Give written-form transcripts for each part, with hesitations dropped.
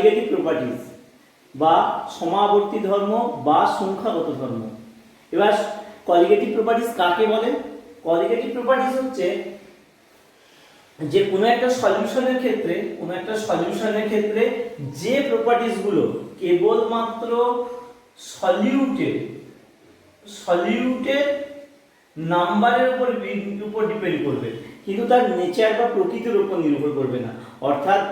Colligative properties বা সমাবর্তী ধর্ম বা সংখ্যাগত ধর্ম। এবার কলিগেটিভ প্রপার্টিজ কাকে বলে? কলিগেটিভ প্রপার্টিজ হচ্ছে যে কোনো একটা সলিউশনের ক্ষেত্রে যে প্রপার্টিজগুলো কেবলমাত্র সলিউটের নাম্বারের উপর ডিপেন্ড করবে, কিন্তু তার নেচার বা প্রকৃতির উপর নির্ভর করবে না। অর্থাৎ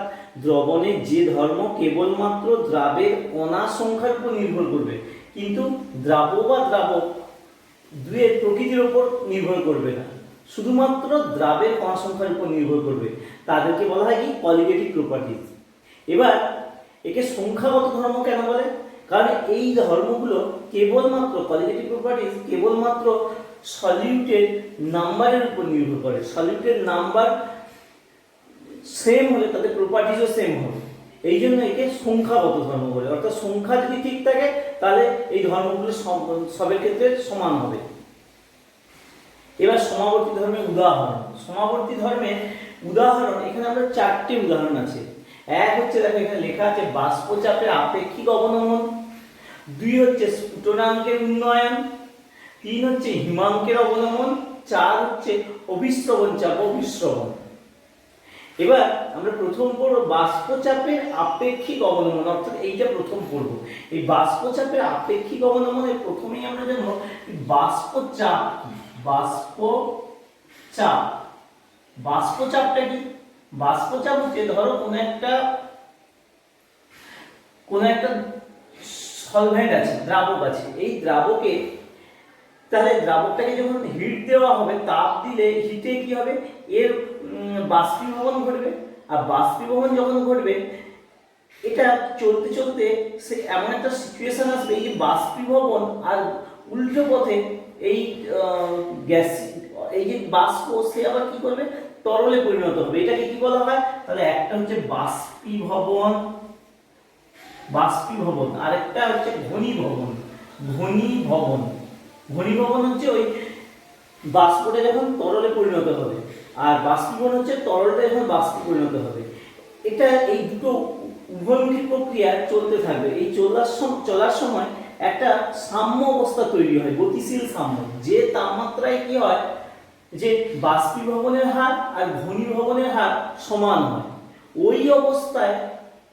দ্রবণের যে ধর্ম কেবলমাত্র দ্রাবের কণা সংখ্যার উপর নির্ভর করবে, কিন্তু দ্রাবক দুয়ের প্রকৃতির উপর নির্ভর করবে না, শুধুমাত্র দ্রাবের কণা সংখ্যার উপর নির্ভর করবে, তাদেরকে বলা হয় কি কলিগেটিভ প্রপার্টিজ। এবার একে সংখ্যাগত ধর্ম কেন বলে? কারণ এই ধর্মগুলো কেবলমাত্র কলিগেটিভ প্রপার্টিজ কেবলমাত্র সলিউটের নাম্বারের উপর নির্ভর করে। সলিউটের নাম্বার সেম হলে তাদের প্রপার্টিজও সেম হবে, এই জন্য একে সংখ্যাগত ধর্ম বলে। অর্থাৎ সংখ্যা যদি ঠিক থাকে তাহলে এই ধর্মগুলো সবের ক্ষেত্রে সমান হবে। এবার সমাবর্তী ধর্মের উদাহরণ। সমাবর্তী ধর্মের উদাহরণ এখানে আমরা 4টি উদাহরণ আছে। এক হচ্ছে, দেখো এখানে লেখা আছে বাষ্পচাপের আপেক্ষিক অবনমন, 2 হচ্ছে স্ফুটনাঙ্কের উন্নয়ন, 3 হচ্ছে হিমাঙ্কের অবনমন, 4 হচ্ছে অভিস্রবণ চাপ অভিস্রবণ। এবার আমরা প্রথম পড়ব বাষ্পচাপের আপেক্ষিক অবনমন, অর্থাৎ এইটা প্রথম পড়ব। এই বাষ্পচাপের আপেক্ষিক অবনমনের প্রথমেই আমরা জানব বাষ্পচাপ কি। বাষ্পচাপটা কি? বাষ্পচাপ হচ্ছে, ধরো কোন একটা সলভেন্ট আছে, দ্রাবক আছে, এই দ্রাবকে তাহলে দ্রাবকটাকে যখন হিট দেওয়া হবে, তাপ দিলে হিটে কি হবে, এর বাষ্পীভবন ঘটবে। আর বাষ্পীভবন যখন ঘটবে, এটা চলতে চলতে সে এমন একটা সিচুয়েশন আসবে, এই যে বাষ্পীভবন আর উল্টো পথে এই গ্যাস, এই যে বাষ্প, সে আবার কি করবে, তরলে পরিণত হবে। এটাকে কি বলা হয়? তাহলে একটা হচ্ছে বাষ্পীভবন, আর একটা হচ্ছে ঘনীভবন হচ্ছে ওই বাষ্পটা যখন তরলে পরিণত হবে, আর বাষ্পীভবন হচ্ছে তরলটা যখন বাষ্পে পরিণত হবে। এটা এই দুটো উভয়মুখী প্রক্রিয়া চলতে থাকবে। এই চলার সময় একটা সাম্য অবস্থা তৈরি হয়, গতিশীল সাম্য, যে তাপমাত্রায় কি হয়, যে বাষ্পীভবনের হার আর ঘনীভবনের হার সমান হয়। ওই অবস্থায়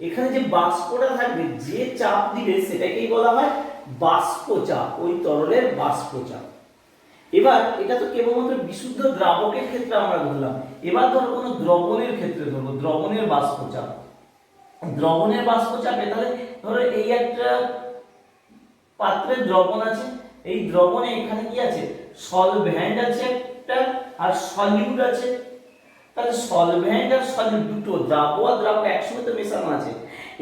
এখানে যে বাষ্পটা থাকবে, যে চাপ দিবে সেটাকেই বলা হয় বাষ্পচাপ, ওই তরলের বাষ্পচাপ। এবার এটা তো কেবলমাত্র বিশুদ্ধ দ্রাবকের ক্ষেত্রে আমরা ধরলাম। এবার ধরো কোনো দ্রবণের ক্ষেত্রে ধরবো, দ্রবণের বাষ্পচাপে তাহলে ধরো এই একটা পাত্রে দ্রবণ আছে, এই দ্রবণে এখানে কি আছে, সলভ্যান্ট আছে একটা আর সলিউট আছে। তাহলে সলভ্যান্ট আর সলিউট দুটো, দ্রাবক আর দ্রাবক একসঙ্গে তো মেশানো আছে।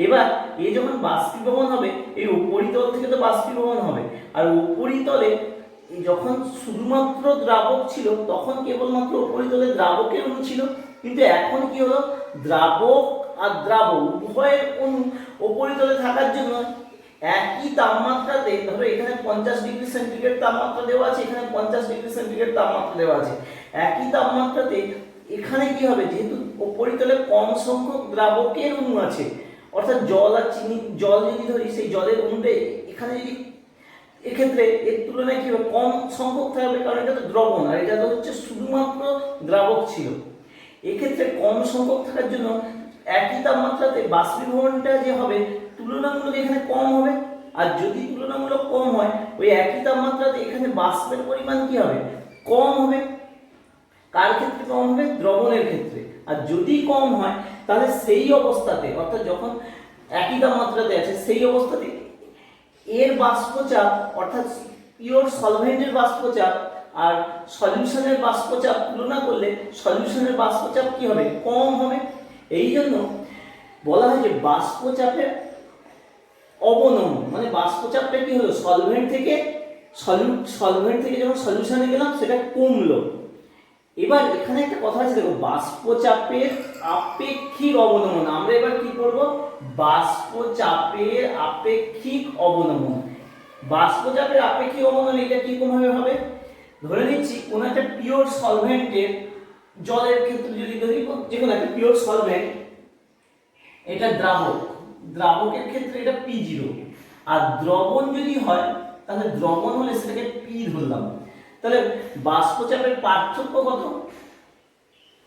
এবার এই যখন বাষ্পীভবন হবে, এই উপরিতল থেকে তো বাষ্পীভবন হবে, আর উপরিতলে যখন শুধুমাত্র দ্রাবক ছিল তখন কেবলমাত্র উপরিতলে দ্রাবকের অণু ছিল, কিন্তু এখন কি হলো, দ্রাবক আর দ্রাবক উভয়ের অণু উপরিতলে থাকার জন্য একই তাপমাত্রাতে, ধরো এখানে 50 ডিগ্রি সেন্টিগ্রেড তাপমাত্রা দেওয়া আছে, এখানে 50 ডিগ্রি সেন্টিগ্রেড তাপমাত্রা দেওয়া আছে, একই তাপমাত্রাতে এখানে কি হবে, যেহেতু উপরিতলে কম সংখ্যক দ্রাবকের অণু আছে, অর্থাৎ জল আর চিনি, জল যদি ধরি, সেই জলের অণুটা এখানে যদি এক্ষেত্রে এর তুলনায় কি হবে, কম সংখ্যক থাকবে, কারণ এটা তো দ্রবণ আর এটা তো হচ্ছে শুধুমাত্র দ্রাবক ছিল। এক্ষেত্রে কম সংখ্যক থাকার জন্য একই তাপমাত্রাতে বাষ্পীভবনটা যে হবে তুলনামূলক এখানে কম হবে, আর যদি তুলনামূলক কম হয়, ওই একই তাপমাত্রাতে এখানে বাষ্পের পরিমাণ কি হবে, কম হবে। কার ক্ষেত্রে কম হবে? দ্রবণের ক্ষেত্রে। আর যদি কম হয় তাহলে সেই অবস্থাতে, অর্থাৎ যখন একই তাপমাত্রাতে আছে সেই অবস্থাতে এর বাষ্পচাপ, অর্থাৎ পিওর সলভেন্টের বাষ্পচাপ আর সলিউশনের বাষ্পচাপ তুলনা করলে সলিউশনের বাষ্পচাপ কি হবে, কম হবে। এই জন্য বলা হয় যে বাষ্পচাপের অবনমন, মানে বাষ্পচাপটা কি হলো, সলভেন্ট থেকে যখন সলিউশনে গেলাম সেটা কমলো। এবার এখানে একটা কথা আছে, দেখো বাষ্পচাপের আপেক্ষিক অবনমন। আমরা এবার কি করব, বাষ্পচাপের আপেক্ষিক অবনমন। বাষ্পচাপের আপেক্ষিক অবনমন এটা কি রকম ভাবে হবে, ধরে নিচ্ছি কোন একটা পিওর সলভেন্টের, জলের ক্ষেত্রে যদি ধরি, যে কোনো একটা পিওর সলভেন্ট, এটা দ্রাবক, দ্রাবকের ক্ষেত্রে এটা P0, আর দ্রবণ যদি হয় তাহলে দ্রবণ হলে সেটাকে P ধরলাম। তাহলে বাষ্পচাপের পার্থক্য কত?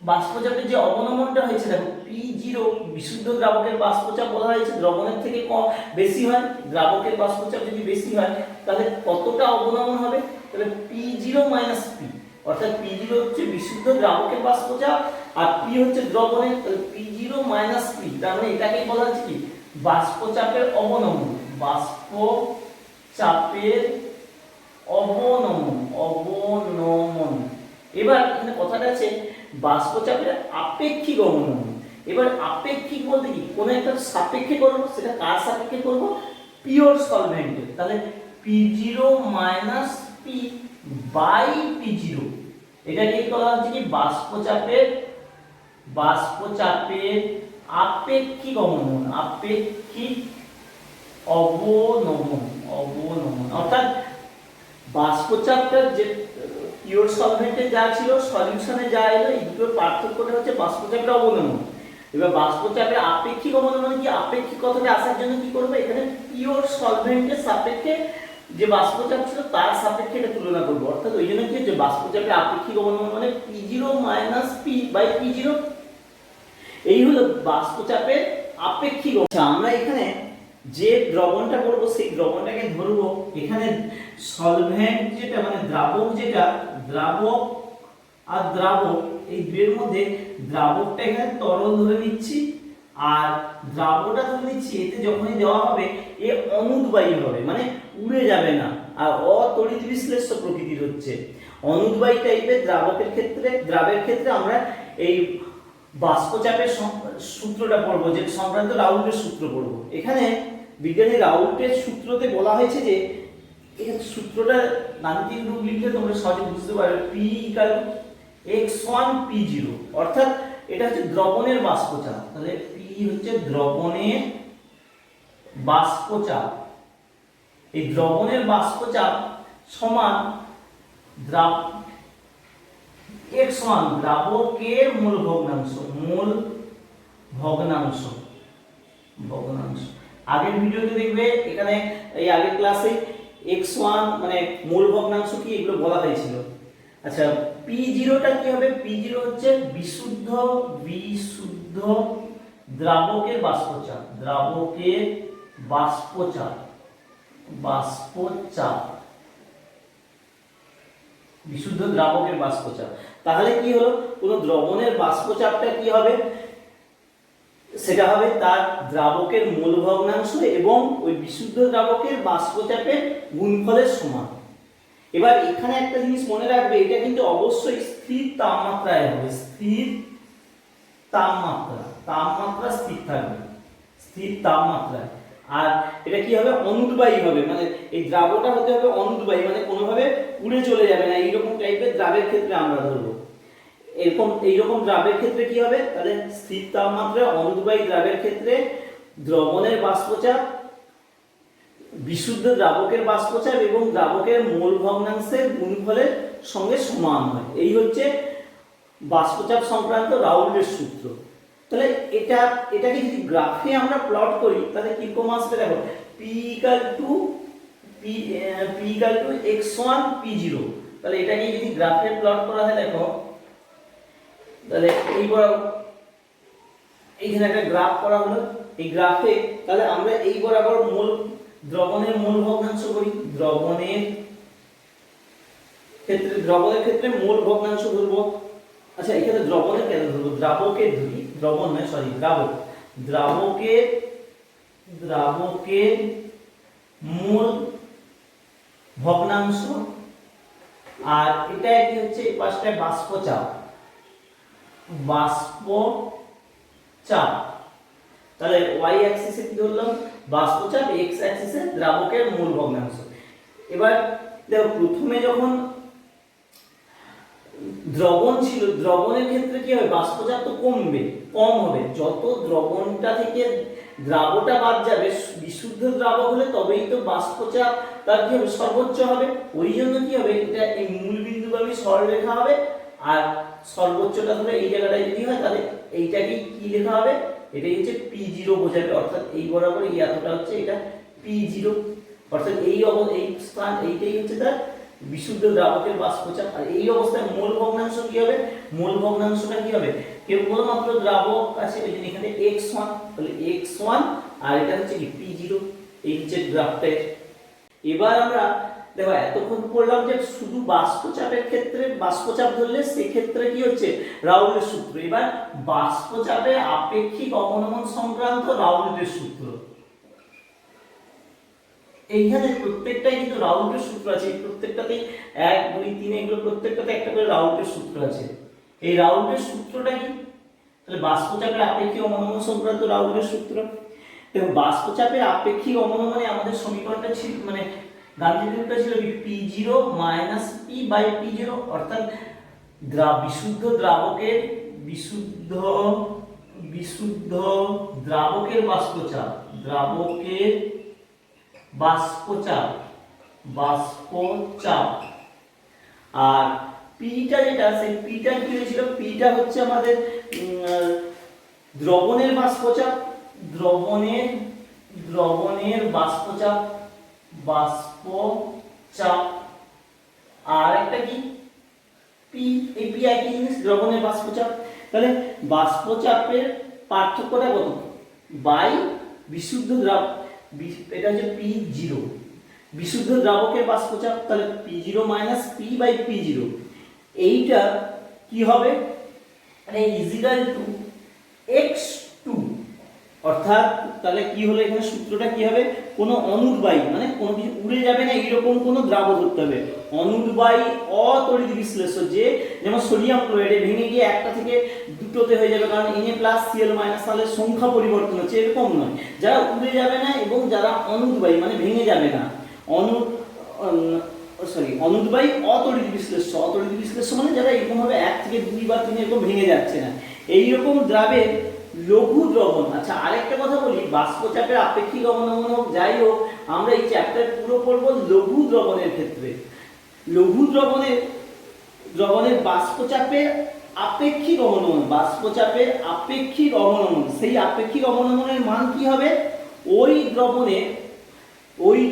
বাষ্পচাপের যে অবনমনটা হয়েছে দেখো P0, বিশুদ্ধ দ্রাবকের বাষ্পচাপ বলা হয়েছে দ্রবণের থেকে কম বেশি হয়, দ্রাবকের বাষ্পচাপ যদি বেশি হয় তাহলে কতটা অবনমন হবে? তাহলে P0 - P, অর্থাৎ P0 হচ্ছে বিশুদ্ধ দ্রাবকের বাষ্পচাপ আর P হচ্ছে দ্রবণের, তাহলে P0 - P, তার মানে এটাকেই বলা হচ্ছে কি বাষ্পচাপের অবনমন। বাষ্পচাপের অবনমন। এবার এখানে কথাটা আছে বাষ্পচাপের আপেক্ষিক অবনমন। এবার আপেক্ষিক বলতে কি কোনো একটা সাপেক্ষে করব, সেটা কার সাপেক্ষে করব? পিওর সলভেন্টের। তাহলে P0 - P বাই P0, এটাকেই বলা হচ্ছে কি বাষ্পচাপের আপেক্ষিক অবনমন। আপেক্ষিক অবনমন। অর্থাৎ বাষ্পচাপটা যে পিওর সলভেন্টে যা ছিল সলিউশনে যা এলো, এই দুটোর পার্থক্যটা হচ্ছে বাষ্পচাপের অবনমন। এবার বাষ্পচাপের আপেক্ষিক অবনমন মানে কি? আপেক্ষিক কথাটা আসার জন্য কি করব? এখানে পিওর সলভেন্টের সাপেক্ষে যে বাষ্পচাপ ছিল তার সাপেক্ষে এটা তুলনা করব। অর্থাৎ ওই জন্য কি হচ্ছে বাষ্পচাপের আপেক্ষিক অবনমন মানে P0 - P বাই P0। এই হলো বাষ্পচাপের আপেক্ষিক। আচ্ছা, আমরা এখানে যে দ্রবণটা করব সেই দ্রবণটাকে ধরবো এখানে সলভেন্ট যেটা মানে দ্রাবক, যেটা দ্রাবক আর দ্রাবক এই দুয়ের মধ্যে দ্রাবকটা এখানে তরল ধরে নিচ্ছি আর দ্রাবকটা ধরে নিচ্ছি। এতে যখনই দেওয়া হবে এ অনুদ্বায়ী হবে, মানে উড়ে যাবে না, আর অতড়িৎ বিশ্লেষ্য প্রকৃতির হচ্ছে। অনুদ্বায়ী টাইপের দ্রাবকের ক্ষেত্রে, দ্রাবের ক্ষেত্রে আমরা এই বাষ্পচাপের সূত্রটা পড়বো, যে সংক্রান্ত রাউল্টের সূত্র পড়বো। এখানে বিজ্ঞানী রাউল্টের সূত্রতে বলা হয়েছে যে এখানে সূত্রটা গাণিতিক রূপ লিখলে তোমরা সহজে বুঝতে পারবে। P = x1 P0, অর্থাৎ এটা হচ্ছে দ্রবণের বাষ্পচাপ। তাহলে P হচ্ছে দ্রবণের বাষ্পচাপ। এই দ্রবণের বাষ্পচাপ সমান x1 দ্রাবকের মূল ভগ্নাংশ। আগের ভিডিওতে দেখবে এখানে এই আগের ক্লাসে x1 মানে মূল ভগ্নাংশ কি এগুলো বলা হয়েছিল। আচ্ছা, P0টা কি হবে? P0 হচ্ছে বিশুদ্ধ দ্রাবকের বাষ্পচাপ। বিশুদ্ধ দ্রাবকের বাষ্পচাপ। তাহলে কি হলো? কোন দ্রবণের বাষ্পচাপটা কি হবে? সেটা হবে তার দ্রাবকের মূল ভগ্নাংশ এবং ওই বিশুদ্ধ দ্রাবকের বাষ্পচাপের গুণফলের সমান। এবার এখানে একটা জিনিস মনে রাখবে, এটা কিন্তু অবশ্যই স্থির তাপমাত্রায় হবে। স্থির তাপমাত্রা স্থির থাকবে, স্থির তাপমাত্রায়। আর এটা কি হবে? অনুদ্বায়ী হবে, মানে এই দ্রাবকটা হতে হবে অনুদ্বায়ী, মানে কোনোভাবে উড়ে চলে যাবে না। এইরকম টাইপের দ্রাবের ক্ষেত্রে আমরা ধরবো। এইরকম দ্রাবের ক্ষেত্রে কি হবে? তাহলে স্থির তাপমাত্রায় অনুদ্বায়ী দ্রাবের ক্ষেত্রে দ্রবণের বাষ্পচাপ বিশুদ্ধ দ্রাবকের বাষ্পচাপ এবং দ্রাবকের মোল ভগ্নাংশের গুণফলের সঙ্গে সমান হয়। এই হচ্ছে বাষ্পচাপ সংক্রান্ত রাউল্টের সূত্র। তাহলে এটাকে যদি গ্রাফে আমরা প্লট করি তাহলে কিরকম আসবে? দেখো P = x1 P0। তাহলে এটাকে যদি গ্রাফে প্লট করা হয়, দেখো তাহলে এইখানে একটা গ্রাফ করা হলো। এই গ্রাফে তাহলে আমরা এই বরাবর দ্রবণের মূল ভগ্নাংশ করি। দ্রবণের ক্ষেত্রে মূল ভগ্নাংশ ধরবো। আচ্ছা, এখানে দ্রবণের কেন ধরবো? দ্রাবকের ধরি, দ্রবণ নয়, সরি দ্রাবক। দ্রাবকের মূল ভগ্নাংশ আর এটা কি হচ্ছে? এই পাশটায় বাষ্পচাপ। তাহলে y অ্যাক্সিসে কি ধরলাম? বাষ্পচাপ, x অ্যাক্সিসে দ্রাবকের মূল ভগ্নাংশ। এবার দেখো প্রথমে যখন দ্রবণ ছিল, দ্রবণের ক্ষেত্রে কি হবে? বাষ্পচাপ তো কম হবে। যত দ্রবণটা থেকে দ্রাবকটা বাদ যাবে, বিশুদ্ধ দ্রাবক হলে তবেই তো বাষ্পচাপ তার কি হবে? সর্বোচ্চ হবে। ওই জন্য কি হবে? এটা এই মূল বিন্দুগামী সরলরেখা হবে আর সর্বোচ্চটা ধরে এই জায়গাটায় যদি হয় তাহলে এইটাকে কি লেখা হবে? এটাই হচ্ছে P0 বোঝাবে, অর্থাৎ এই বরাবর এই এতটা হচ্ছে এটা P0, অর্থাৎ এই স্থান এইটাই হচ্ছে তার বিশুদ্ধ দ্রাবকের বাষ্পচাপ। আর এই অবস্থায় মোল ভগ্নাংশ কি হবে? মোল ভগ্নাংশটা কি হবে? কেবলমাত্র দ্রাবক আছে ওই জন্য এখানে x1, তাহলে x1 আর এটা হচ্ছে কি P0, এই হচ্ছে গ্রাফটা। এবার আমরা দেখো এতক্ষণ পড়লাম যে শুধু বাষ্পচাপের ক্ষেত্রে বাষ্পচাপ ধরলে সেক্ষেত্রে কি হচ্ছে রাউলের সূত্র। এবার বাষ্পচাপের আপেক্ষিক অবনমন সংক্রান্ত রাউলের সূত্র, এইখানে প্রত্যেকটাই কিন্তু রাউলের সূত্র আছে, এই প্রত্যেকটাতেই 1 2 3 এগুলো প্রত্যেকটাতে একটা করে রাউলের সূত্র আছে। এই রাউলের সূত্রটা কি? তাহলে বাষ্পচাপের আপেক্ষিক অবনমন সংক্রান্ত রাউলের সূত্র। দেখো বাষ্পচাপের আপেক্ষিক অবনমনে আমাদের সমীকরণটা ছিল মানে গাণিতিকটা ছিল P0 - P/P0, অর্থাৎ বিশুদ্ধ দ্রাবকের বিশুদ্ধ দ্রাবকের বাষ্পচাপ, আর পিটা যেটা সেই পিটা কি হয়েছিল? পিটা হচ্ছে আমাদের দ্রবণের বাষ্পচাপ, দ্রবণের বাষ্পচাপ, আর একটা কি পি, এই পি একই জিনিস, দ্রবণের বাষ্পচাপ। তাহলে বাষ্পচাপের পার্থক্যটা কত? বাই বিশুদ্ধ দ্রাবক, এটা হচ্ছে P0, বিশুদ্ধ দ্রাবকের বাষ্পচাপ, তাহলে P0 - P/P0, এইটা কি হবে? মানে ইজিক্যাল টু x2, অর্থাৎ তাহলে কি হলো এখানে সূত্রটা কি হবে? কোনো অনুদ্বায়ী মানে কোনো কিছু উড়ে যাবে না এরকম কোনো দ্রাবক ধরতে হবে, অনুদ্বায়ী অতড়িৎ বিশ্লেষ্য, যে যেমন সোডিয়াম ক্লোরাইডে ভেঙে গিয়ে একটা থেকে দুটোতে হয়ে যাবে, কারণ Na+Cl- তাহলে সংখ্যা পরিবর্তন হচ্ছে, এরকম নয়। যারা উড়ে যাবে না এবং যারা অনুদ্বায়ী মানে ভেঙে যাবে না, অনুদ্বায়ী অতড়িৎ বিশ্লেষ্য, অতড়িৎ বিশ্লেষ্য মানে যারা এরকম ভাবে 1 থেকে 2 বা 3 এরকম ভেঙে যাচ্ছে না, এইরকম দ্রাবের লঘু দ্রবণ। আচ্ছা আরেকটা কথা বলি, বাষ্পচাপের আপেক্ষিক অবনমন হোক যাই হোক, আমরা এই চ্যাপ্টার পুরো পড়ব লঘু দ্রবণের ক্ষেত্রে। লঘু দ্রবণের বাষ্পচাপের আপেক্ষিক অবনমন, বাষ্পচাপের আপেক্ষিক অবনমন, সেই আপেক্ষিক অবনমনের মান কি হবে? ওই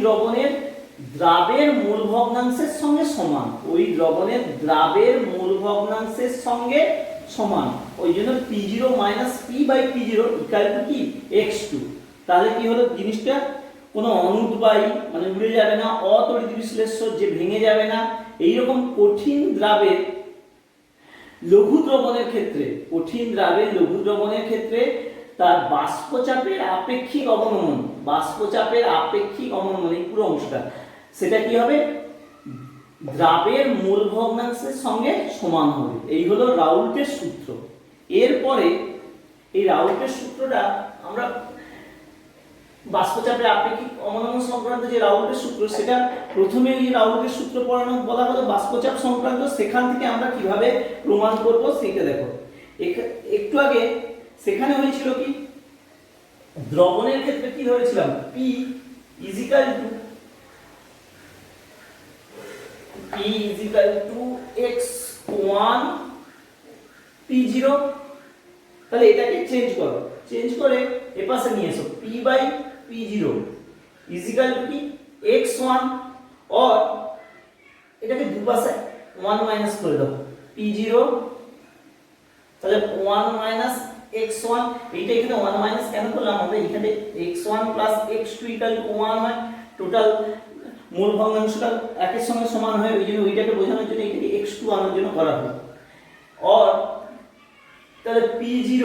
দ্রবণের দ্রাবের মূল ভগ্নাংশের সঙ্গে সমান, ওই দ্রবণের দ্রাবের মূল ভগ্নাংশের সঙ্গে সমান। ওই জন্য P0 - P/P0 ইকুয়াল টু কি x2। তাহলে কি হলো জিনিসটা? কোনো অনুদ্বায়ী মানে উড়ে যাবে না, অতড়িৎ বিশ্লেষ্য যে ভেঙে যাবে না, এইরকম কঠিন দ্রাবের লঘু দ্রবণের ক্ষেত্রে, কঠিন দ্রাবের লঘু দ্রবণের ক্ষেত্রে তার বাষ্পচাপের আপেক্ষিক অবনমন, বাষ্পচাপের আপেক্ষিক অবনমন এই পুরো অংশটা সেটা কি হবে? দ্রাবের মূল ভগ্নাংশের সঙ্গে সমান হবে। এই হলো রাউল্টের সূত্র। এরপরে এই রাউল্টের সূত্রটা আমরা বাষ্পচাপের আপেক্ষিক অবনমন সংক্রান্ত যে রাউল্টের সূত্র, সেটা প্রথমে এই রাউল্টের সূত্র পড়ানো বলা হলো বাষ্পচাপ সংক্রান্ত, সেখান থেকে আমরা কিভাবে প্রমাণ করব সেটা দেখো। একটু আগে সেখানে হয়েছিল কি, দ্রবণের ক্ষেত্রে কি ধরেছিলাম? P x1 P0, তাহলে এটাকে চেঞ্জ করো, চেঞ্জ করে এপাশে নিয়ে এসো P/P0 ইজিক্যাল টু কি x1, और এটাকে দুপাশে 1 মাইনাস করে দাও, P0 তাহলে 1 - x1, এইটা এখানে 1 মাইনাস কেন করলাম? আমরা এখানে x1 + x2 = 1 হয়, টোটাল মূল ভগ্নাংশটা একের সঙ্গে সমান হয়, ওই জন্য ওইটাকে বোঝানোর জন্য এটাকে x2 আনার জন্য করা হয়। और তাহলে P0,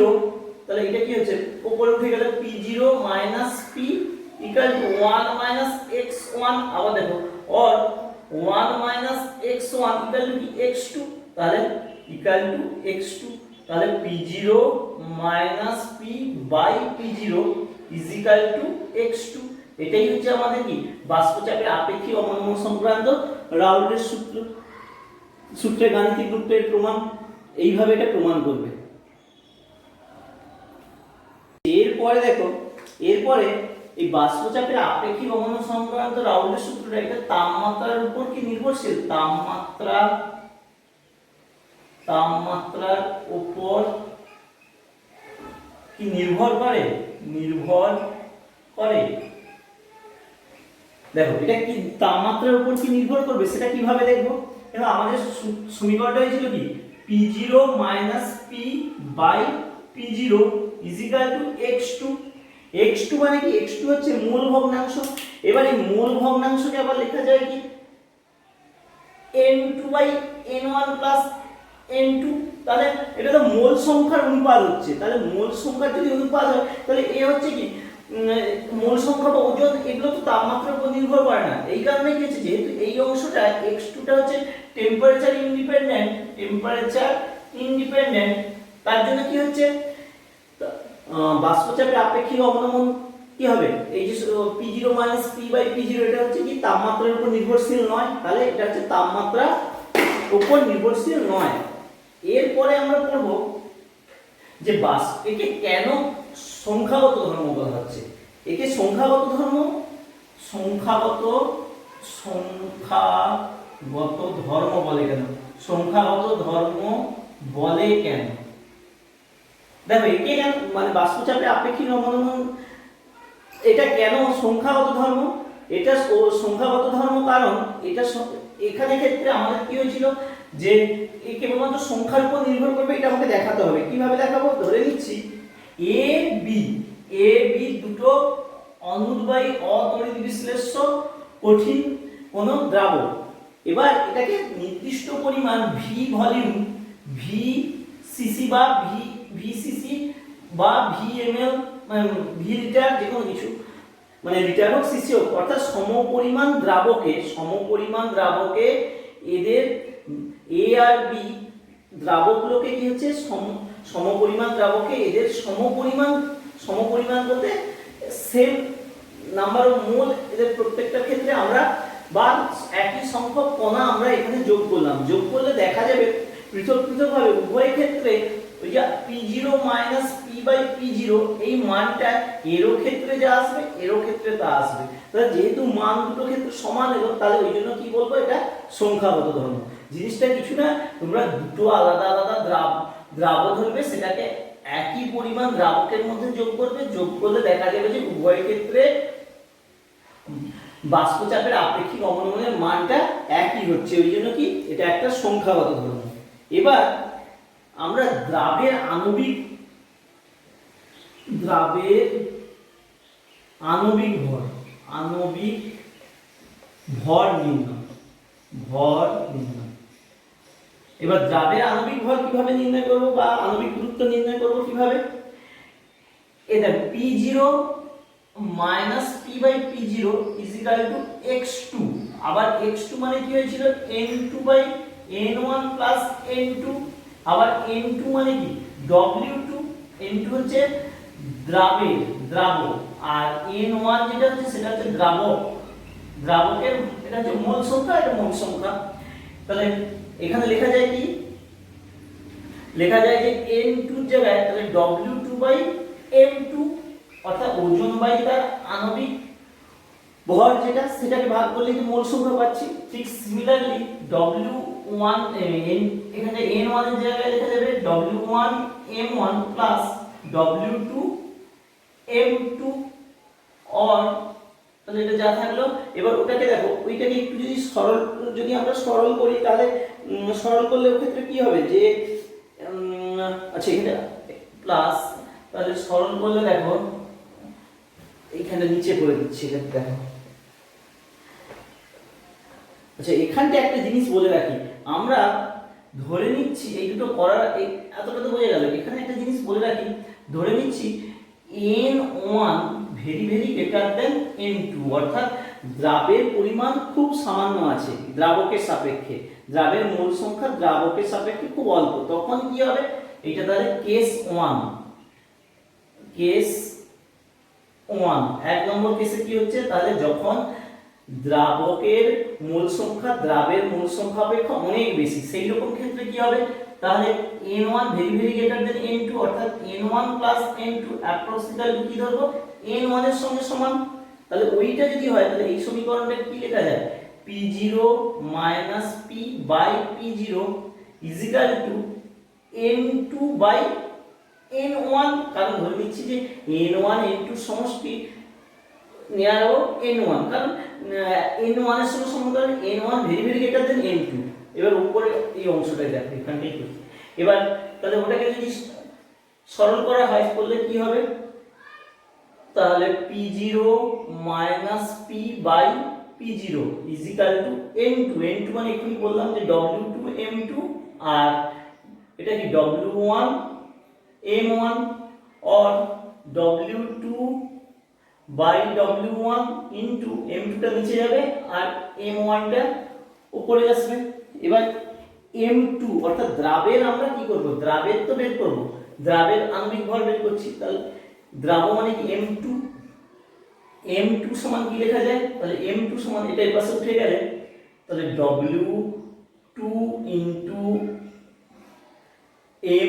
তাহলে এটা কি হচ্ছে উপরে উঠে গেল P0 - P = 1 - x1, আবার দেখো और 1 - x1 = কি x2, তাহলে = x2, তাহলে P0 - P/P0 = x2। এটাই হচ্ছে আমাদের কি বাষ্পচাপের আপেক্ষিক অবনমন সংক্রান্ত রাউল্টের সূত্র, সূত্রের গাণিতিক রূপের প্রমাণ। এইভাবে এটা প্রমাণ করবে। এরপরে দেখো, এরপরে এই বাষ্পচাপের আপেক্ষিক অবনমন সংক্রান্ত রাউল্টের সূত্রটা এটা তাপমাত্রার উপর কি নির্ভরশীল? তাপমাত্রার উপর কি কি নির্ভর করে? নির্ভর করে। দেখো এটা কি তাপমাত্রার উপর কি নির্ভর করবে সেটা কিভাবে দেখবো? দেখো আমাদের সমীকরণটা হয়েছিল কি P0 - P/P0 x2। x2 মানে কি? x2 হচ্ছে মোল ভগ্নাংশ। এবার এই মোল ভগ্নাংশকে আবার লেখা যায় কি n2/n1 n2। তাহলে এটা তো মোল সংখ্যার অনুপাত হচ্ছে। তাহলে মোল সংখ্যার যদি অনুপাত হয় তাহলে এ হচ্ছে কি মোল সংখ্যা বা ওজন, এগুলো তো তাপমাত্রার উপর নির্ভর করে না। এই কারণে কি হচ্ছে, যেহেতু এই অংশটা x2 টা হচ্ছে টেম্পারেচার ইন্ডিপেন্ডেন্ট, তার জন্য কি হচ্ছে বাষ্পচাপের আপেক্ষিক অবনমন কি হবে? এই যে P0 - P/P0 এটা হচ্ছে কি তাপমাত্রার উপর নির্ভরশীল নয়। তাহলে এটা হচ্ছে তাপমাত্রা উপর নির্ভরশীল নয়। এরপরে আমরা পড়ব যে একে কেন সংখ্যাগত ধর্ম বলা হচ্ছে। একে সংখ্যাগত ধর্ম বলে কেন? সংখ্যাগত ধর্ম বলে কেন? দেখো একে কেন মানে বাষ্পচাপের আপেক্ষিক অবনমন এটা কেন সংখ্যাগত ধর্ম? এটা সংখ্যাগত ধর্ম কারণ এটা এখানে ক্ষেত্রে আমাদের কি হয়েছিল যে কেবলমাত্র সংখ্যার উপর নির্ভর করবে, এটা আমাকে দেখাতে হবে। কিভাবে দেখাবো? ধরে নিচ্ছি এ বি দুটো অনুদ্বায়ী অতড়িৎ বিশ্লেষ্য কঠিন কোন দ্রাবক। এবার এটাকে নির্দিষ্ট পরিমাণ ভি ভলিউম ভিসিসি বা ভিএমএল ভি লিটার যে কোনো কিছু মানে লিটার হোক সিসি হোক, অর্থাৎ সমপরিমাণ দ্রাবকে এদের এ আর বি দ্রাবকগুলোকে কি হচ্ছে সমপরিমাণ দ্রাবকে এদের সমপরিমাণ বলতে সেম নাম্বার অফ মোল এদের প্রত্যেকটার ক্ষেত্রে আমরা বা একই সংখ্যক কণা আমরা এখানে যোগ করলাম। যোগ করলে দেখা যাবে পৃথকভাবে উভয় ক্ষেত্রে ওই যে P0 - P/P0 এই মানটা এরও ক্ষেত্রে যা আসবে এরও ক্ষেত্রে তা আসবে। তাহলে যেহেতু মান দুটো ক্ষেত্রে সমান এলো, তাহলে ওই জন্য কি বলবো এটা সংখ্যাগত ধর্ম। জিনিসটা কিছু না, তোমরা দুটো আলাদা আলাদা দ্রাব ধরবে, সেটাকে একই পরিমাণ দ্রাবকের মধ্যে যোগ করবে। যোগ করলে দেখা যাবে যে উভয় ক্ষেত্রে বাষ্পচাপের আপেক্ষিক অবনমনের মানটা একই হচ্ছে। ওই জন্য কি এটা একটা সংখ্যাগত ধর্ম। এবার আমরা দ্রাবের আণবিক ভর নির্ণয়। এবার দ্রাবের আণবিক ভর কিভাবে নির্ণয় করব বা আণবিক গুরুত্ব নির্ণয় করব কিভাবে? এটা P0 - P/P0 x2। আবার x2 মানে কি হয়েছিল n2/n1 n2। আবার n2 মানে কি W2। n2 হচ্ছে দ্রাবক, আর n1 যেটা হচ্ছে সেটা হচ্ছে দ্রাবকের এটা হচ্ছে মোল সংখ্যা, এটা মোল সংখ্যা। তাহলে এখানে লেখা যায় কি? লেখা যায় যে n2 এর জায়গায় তাহলে W2/m2, অর্থাৎ ওজন বাই তার আণবিক ভর যেটা সেটাকে ভাগ করলে কি মোল সংখ্যা পাচ্ছি। ঠিক সিমিলারলি W1 এখানে n1 এর জায়গায় লেখা যাবে W1m1 W2m2 অর তাহলে এটা যা থাকলো। এবার ওটাকে দেখো, ওইটাকে একটু যদি আমরা সরল করি তাহলে সরল করলে ওই ক্ষেত্রে কি হবে যে আচ্ছা এটা প্লাস, তাহলে সরল করলে দেখো এইখানে নিচে করে দিচ্ছি এটা দেখো। আচ্ছা এখানটা একটা জিনিস বলে রাখি, আমরা ধরে নিচ্ছি এই দুটো করার এতটা তো বোঝা গেল। এখানে একটা জিনিস বলে রাখি, ধরে নিচ্ছি n1 very greater than n2, অর্থাৎ দ্রাবের পরিমাণ খুব সামান্য আছে দ্রাবকের সাপেক্ষে, দ্রাবের মোল সংখ্যা দ্রাবকের সাপেক্ষে খুব অল্প। তখন কি হবে? এটা তাহলে কেস 1 এক নম্বর কেসে কি হচ্ছে, তাহলে যখন দ্রাবকের মোল সংখ্যা দ্রাবের মোল সংখ্যা অপেক্ষা অনেক বেশি, সেই রকম ক্ষেত্রে কি হবে? তাহলে n1 very greater than n2, অর্থাৎ n1 n2 অ্যাপ্রক্সিমেটলি কি ধরবো n1 এর সঙ্গে সমান। তাহলে ওইটা যদি হয় তাহলে এই সমীকরণটা কি লেখা যায়? P0 - P/P0 n2/n1 n1, কারণ ধরে নিচ্ছি যে n1 n2 সমষ্টি নিয়ার অ্যাবাউট n1, কারণ n1 এর সঙ্গে সমান n1 very very greater than n2। এবার উপরে এই অংশটাই দেখো এখানটাই করি। এবার তাহলে ওটাকে যদি সরল করা হয় করলে কি হবে, তাহলে p0 minus p by p0 is equal to n2। n2 মানে এখানে বললাম যে w2 m2 আর এটা কি w1 m1 or w2 by w1 into m2 টা নিচে যাবে আর m1 টা উপরে আসবে। এবার m2 অর্থাৎ দ্রাবের আমরা কি করব, দ্রাবের তো বের করব, দ্রাবের আণবিক ভর বের করছি। তাহলে দ্রাব মানে কি m2, m2 সমান কি লেখা যায়, তাহলে m2 সমান এটা এর পাশে উঠে গেলে তাহলে w2 into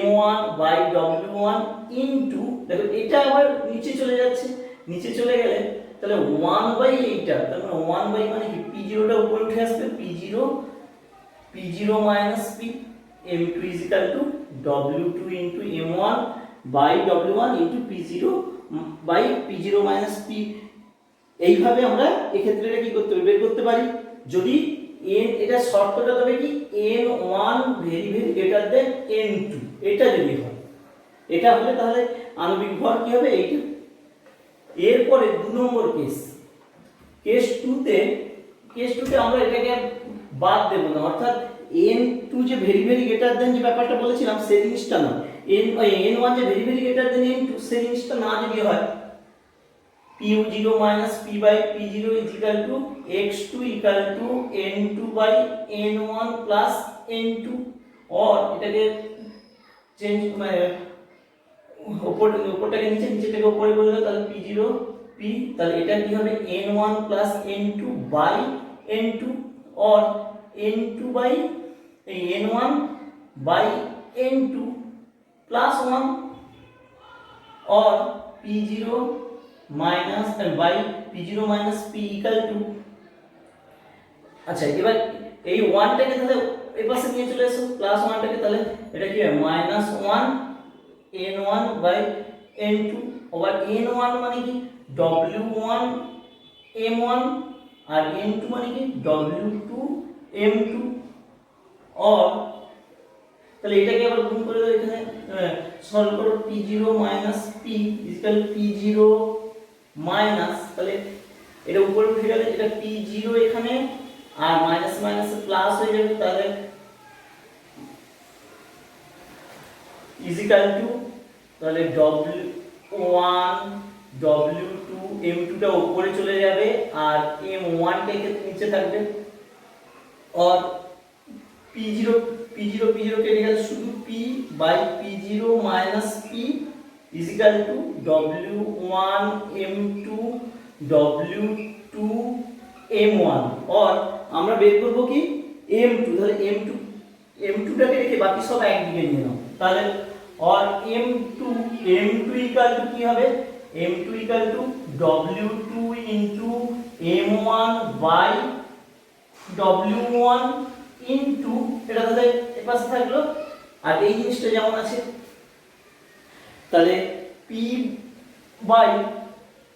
m1 by w1 into, দেখো এটা আবার নিচে চলে যাচ্ছে, নিচে চলে গেলে তাহলে 1 বাই এইটা, তার মানে 1 বাই মানে কি p0 টা উপরে উঠে আসবে, p0 minus p, m2 is equal to w2 into m1 by w1 into p0 by p0 minus p। এইভাবে আমরা এই ক্ষেত্রে এটা কি করতে পারি, বের করতে পারি। যদি n, এটা শর্তটা তবে কি n1 very very greater than n2, এটা যদি হয়, এটা হলে তাহলে আণবিক ভর কি হবে এইটা। এরপরে 2 নম্বর কেস 2তে আমরা এটাকে বাদ দেব না, অর্থাৎ n2 যে ভেরি ভেরি গ্রেটার দেন যে ব্যাপারটা বলেছিলাম সেই জিনিসটা না, n1 যে very very greater than n2 সেই জিনিসটা না যদি হয়, p0 minus p by p0 is equal to x2 equal to n2 by n1 plus n2, और এটাকে চেঞ্জ মানে উপরটাকে নিচে নিচেটাকে উপরে করে দাও, তাহলে p0 p, তাহলে এটা কি হবে n1 plus n2 by n2 और n2 by n1 by n2 plus 1 और p0 minus by p0 minus p equal to, আচ্ছা এবার এই 1 টাকে তাহলে এই পাশে নিয়ে চলে এসো প্লাস 1 টাকে, তাহলে এটা কি হয় minus 1 n1 by n2 over n1 মানে কি w1 m1 আর n2 মানে কি w2 m2, और তাহলে এটাকে আবার গুণ করে দাও, এখানে সলভ করো p0 minus p equal p0 minus, তাহলে এটা উপরে উঠে গেলে এটা p0 এখানে আর মাইনাস মাইনাস প্লাস হয়ে যাবে, তাহলে ইজ ইকুয়াল টু, তাহলে w1 w2 m2 টা উপরে চলে যাবে আর m1 টা নিচে থাকবে, और p0 কেটে গেলে শুধু p by p0 minus p is equal to w1 m2 w2 m1, और আমরা বের করব কি m2, তাহলে m2 টাকে রেখে বাকি সব একদিকে নিয়ে নাও, তাহলে और m2 equal to কি হবে, m2 equal to w2 into m1 by w1 into, এটা তাহলে এই পাশে থাকলো আর এই জিনিসটা যেমন আছে, তাহলে p by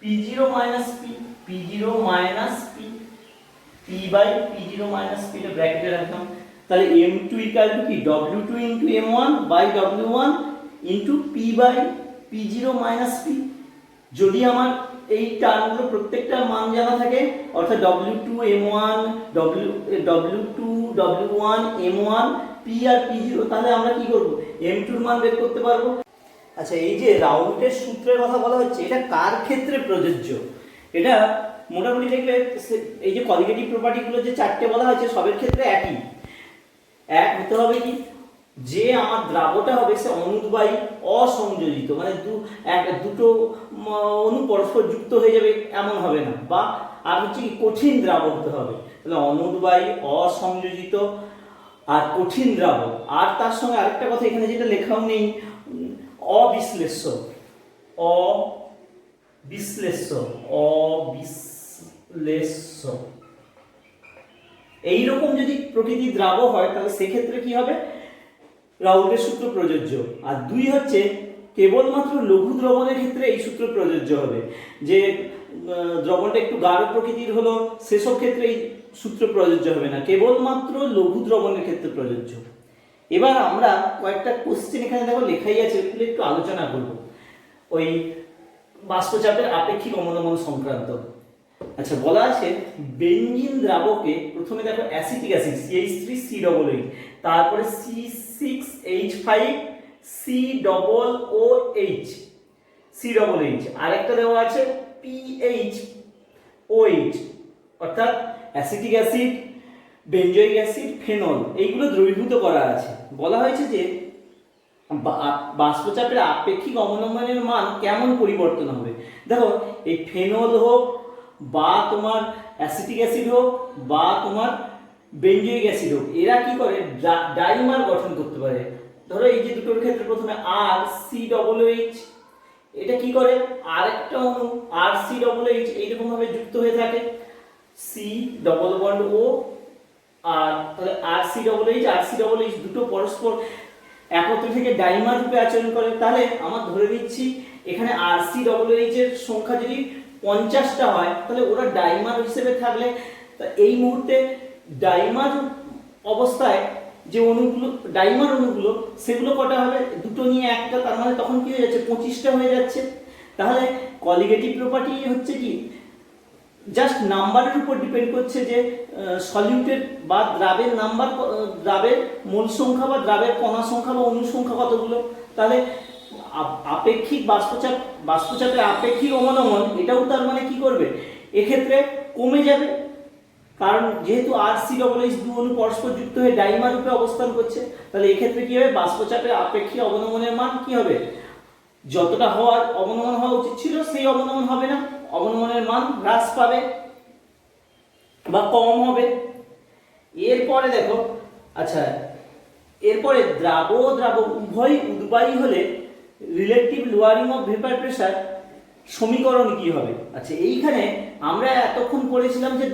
p0 minus p, p0 minus p, p by p0 minus p টা ব্র্যাকেটে রাখলাম, তাহলে m2 ইকুয়াল টু কি w2 into m1 by w1 into p by p0 minus p। যদি আমার এই টার্মগুলো প্রত্যেকটার মান জানা থাকে, অর্থাৎ w2 m1 w2 w1 m1 p আর p0, তাহলে আমরা কি করব m2 এর মান বের করতে পারবো। আচ্ছা এই যে রাউন্ডের সূত্রের কথা বলা হচ্ছে, এটা কার ক্ষেত্রে প্রযোজ্য, এটা মোটামুটি দেখবে এই যে কলিগেটিভ প্রপার্টিগুলো যে চারটে বলা হয়েছে সবের ক্ষেত্রে একই, এক হতে হবে কি যে আমার দ্রাবটা হবে সে অনুদ্বয়ী অসংযোজিত, মানে দুটো অণু পরস্পর যুক্ত হয়ে যাবে এমন হবে না, বা আর হচ্ছে কি কঠিন দ্রাব হতে হবে, তাহলে অনুদ্বয়ী অসংযোজিত আর কঠিন দ্রাব, আর তার সঙ্গে আরেকটা কথা এখানে যেটা লেখাও নেই, অবিশ্লেষ্য এইরকম যদি প্রকৃতির দ্রাব হয় তাহলে সেক্ষেত্রে কি হবে রাউলের সূত্র প্রযোজ্য। আর দুই হচ্ছে কেবলমাত্র লঘু দ্রবণের ক্ষেত্রে এই সূত্র প্রযোজ্য হবে, যে দ্রবণটা একটু গাঢ় প্রকৃতির হলো সেসব ক্ষেত্রে এই সূত্র প্রযোজ্য হবে না, কেবলমাত্র লঘু দ্রবণের ক্ষেত্রে প্রযোজ্য। এবার আমরা কয়েকটা কোশ্চেন এখানে দেখো লেখাই আছে, এগুলো একটু আলোচনা করব ওই বাষ্পচাপের আপেক্ষিক অবনমন সংক্রান্ত। আচ্ছা, বলা আছে বেঞ্জিন দ্রাবকে প্রথমে দেখো অ্যাসিটিক অ্যাসিড CH3COOH, তারপরে C6H5COOH COOH, আরেকটা দেওয়া আছে PHOH, অর্থাৎ acetic acid, benzoic acid, phenol, এইগুলো দ্রবীভূত করা আছে। বলা হয়েছে যে বাষ্পচাপের আপেক্ষিক অবনমনের মান কেমন পরিবর্তন হবে। দেখো এই ফেনল হোক বা তোমার অ্যাসিটিক অ্যাসিড হোক বা তোমার বেঞ্জয়িক অ্যাসিড হোক, এরা কি করে ডাইমার গঠন করতে পারে। ধরো এই যে দুটোর ক্ষেত্রে প্রথমে RCOOH, এটা কি করে আরেকটা অণু RCOOH এইরকম ভাবে যুক্ত হয়ে থাকে, C ডবল বন্ড O, আর তাহলে RCOOH দুটো পরস্পর একত্রে থেকে ডাইমার রূপে আচরণ করে। তাহলে আমার ধরে নিচ্ছি এখানে RCOOH এর সংখ্যা যদি 50টা হয়, তাহলে ওরা ডাইমার হিসেবে থাকলে এই মুহূর্তে ডাইমার অবস্থায় যে অণুগুলো, ডাইমার অণুগুলো, সেগুলো কটা হবে, দুটো নিয়ে একটা, তার মানে তখন কি হয়ে যাচ্ছে 25টা হয়ে যাচ্ছে। তাহলে কলিগেটিভ প্রপার্টি হচ্ছে কি, জাস্ট নাম্বারের উপর ডিপেন্ড করছে যে সলিউটের বা দ্রাবের নাম্বার, দ্রাবের মোল সংখ্যা বা দ্রাবের কণা সংখ্যা বা অণু সংখ্যা কতগুলো। তাহলে আপেক্ষিক বাষ্পচাপের আপেক্ষিক অবনমন এটাও তার মানে কি করবে, এক্ষেত্রে কমে যাবে, কারণ যেহেতু RCOOH দু অণু পরস্পর যুক্ত হয়ে ডাইমার রূপে অবস্থান করছে। তাহলে এক্ষেত্রে কি হবে, বাষ্পচাপের আপেক্ষিক অবনমনের মান কি হবে, যতটা অবনমন হওয়া উচিত ছিল সেই অবনমন হবে না, অবনমনের মান হ্রাস পাবে বা কম হবে। এরপরে দেখো, আচ্ছা এরপরে দ্রাবক উভয় উদ্বায়ী হলে relative lowering of vapour pressure সমীকরণ কি হবে। আচ্ছা, এইখানে আমরা এতক্ষণ পড়েছিলাম যে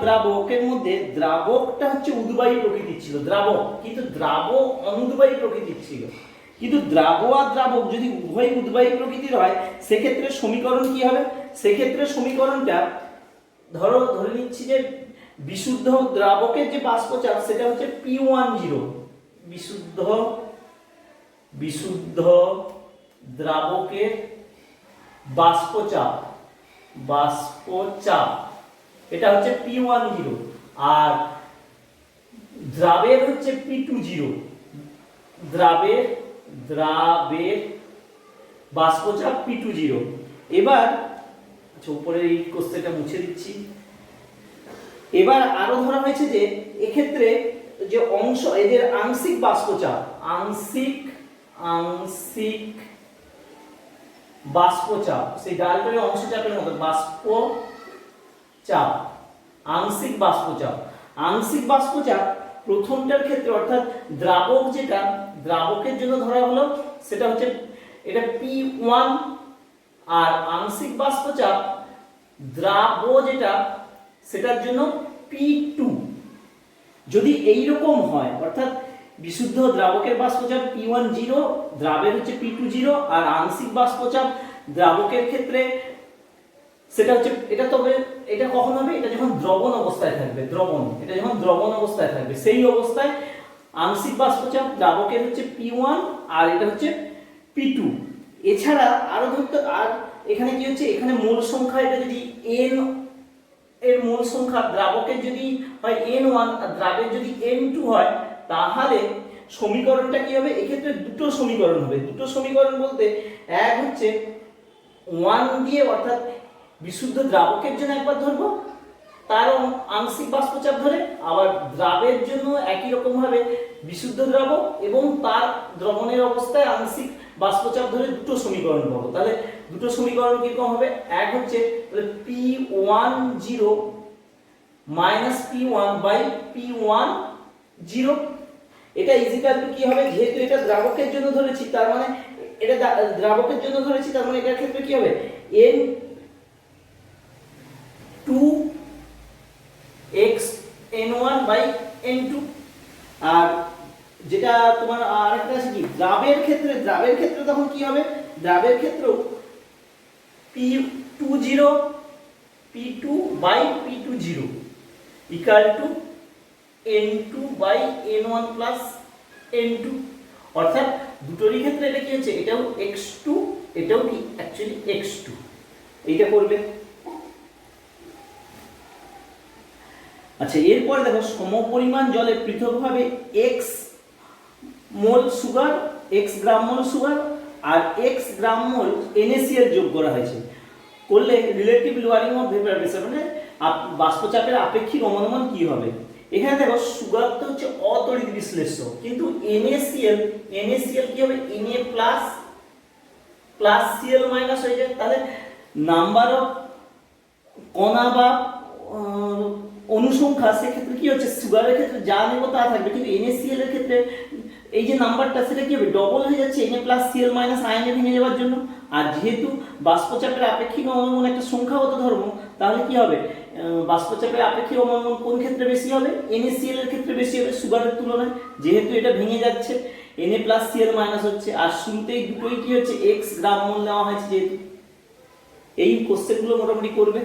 দ্রাবকের মধ্যে দ্রাবকটা হচ্ছে উদ্বায়ী প্রকৃতির ছিল, দ্রাবক, কিন্তু দ্রাবক অনুদ্বায়ী প্রকৃতির ছিল। কিন্তু দ্রাবক যদি উভয় উদ্বায়ী প্রকৃতির হয়, সেক্ষেত্রে সমীকরণ কি হবে, সেক্ষেত্রে সমীকরণটা ধরে নিচ্ছি যে বিশুদ্ধ দ্রাবকের যে বাষ্পচাপ সেটা হচ্ছে P10, বিশুদ্ধ দ্রাবকের বাষ্পচাপ এটা হচ্ছে P10, আর দ্রাবের হচ্ছে P20, দ্রাবের বাষ্পচাপ P20। এবার আচ্ছা, উপরে এই কোশ্চেনটা মুছে দিচ্ছি। এবার আরো ধরা হয়েছে যে এক্ষেত্রে যে অংশ এদের আংশিক বাষ্পচাপ, সেই ডালটনের অংশচাপের মতো বাষ্পচাপ, আংশিক বাষ্পচাপ প্রথমটার ক্ষেত্রে, অর্থাৎ দ্রাবক যেটা দ্রাবকের জন্য ধরা হলো সেটা হচ্ছে এটা P1, আর আংশিক বাষ্পচাপ যেটা সেটার জন্য P2। যদি এই রকম হয়, অর্থাৎ বিশুদ্ধ দ্রাবকের বাষ্পচাপ P10, দ্রাবের হচ্ছে P20, আর আংশিক বাষ্পচাপ দ্রাবকের ক্ষেত্রে সেটা হচ্ছে এটা, তবে এটা কখন হবে, এটা যখন দ্রবণ অবস্থায় থাকবে, এটা যখন দ্রবণ অবস্থায় থাকবে, সেই অবস্থায় আংশিক বাষ্পচাপ দ্রাবকের হচ্ছে P1 আর এটা হচ্ছে P2। এছাড়া আরো ধরতে, আর এখানে কি হচ্ছে, এখানে মোল সংখ্যা, এটা যদি N এর মোল সংখ্যা দ্রাবকের যদি হয় N1 আর দ্রাবের যদি N2 হয়, তাহলে সমীকরণটা কি হবে, এক্ষেত্রে দুটো সমীকরণ হবে। দুটো সমীকরণ বলতে, এক হচ্ছে 1 দিয়ে, অর্থাৎ বিশুদ্ধ দ্রাবকের জন্য একবার ধরবো, তার আংশিক বাষ্পচাপ ধরে, আবার দ্রাবের জন্য একই রকম ভাবে বিশুদ্ধ দ্রাবক এবং তার দ্রবণের অবস্থায় আংশিক বাষ্পচাপ ধরে দুটো সমীকরণ পাবো। তাহলে দুটো সমীকরণ কিরকম হবে, এক হচ্ছে P10 P1/P10, এটা ইজিক্যাল টু কি হবে, যেহেতু এটা দ্রাবকের জন্য ধরেছি, তার মানে এটা দ্রাবকের জন্য ধরেছি, তার মানে এটার ক্ষেত্রে কি হবে, N2xN1/N2। আর যেটা তোমার আরেকটা আছে কি দ্রাবের ক্ষেত্রে, দ্রাবের ক্ষেত্রে তখন কি হবে, দ্রাবের ক্ষেত্রেও P20 P2 by P20 equal to N2 by N1 plus N2, অর্থাৎ দুটোরই ক্ষেত্রে এটা কি হচ্ছে, এটাও x2 এটাও কি অ্যাকচুয়ালি x2, এইটা করবে। আচ্ছা এরপরে দেখো সমপরিমাণ জলে পৃথকভাবে x মোল সুগার, x গ্রাম মোল সুগার আর x গ্রাম মোল NaCl যোগ করা হয়েছে, করলে relative lowering of vapour pressure মানে বাষ্পচাপের আপেক্ষিক অবনমন কি হবে। এখানে দেখো সুগার তো হচ্ছে অতড়িৎ বিশ্লেষ্য, কিন্তু NaCl কি হবে, Na plus plus Cl minus হয়ে যায়, তাহলে নাম্বার অফ কণা বা অনুসংখ্যা সেক্ষেত্রে কি হচ্ছে, সুগারের ক্ষেত্রে যা নেব তা থাকবে, কিন্তু NaCl এর ক্ষেত্রে এই যে নাম্বারটা সেটা কি হবে, ডবল হয়ে যাচ্ছে Na প্লাস Cl মাইনাস আয়নে ভেঙে যাওয়ার জন্য। আর যেহেতু বাষ্পচাপের আপেক্ষিক অবনমন একটা সংখ্যাগত ধর্ম, তাহলে কি হবে, বাষ্পচাপের আপেক্ষিক অবনমন কোন ক্ষেত্রে বেশি হবে, NaCl এর ক্ষেত্রে বেশি হবে সুগারের তুলনায়, যেহেতু এটা ভেঙে যাচ্ছে Na প্লাস Cl মাইনাস হচ্ছে, আর শুরুতেই দুটোই কি হচ্ছে x গ্রাম মোল নেওয়া হয়েছে যেহেতু। এই কোশ্চেনগুলো মোটামুটি করবে।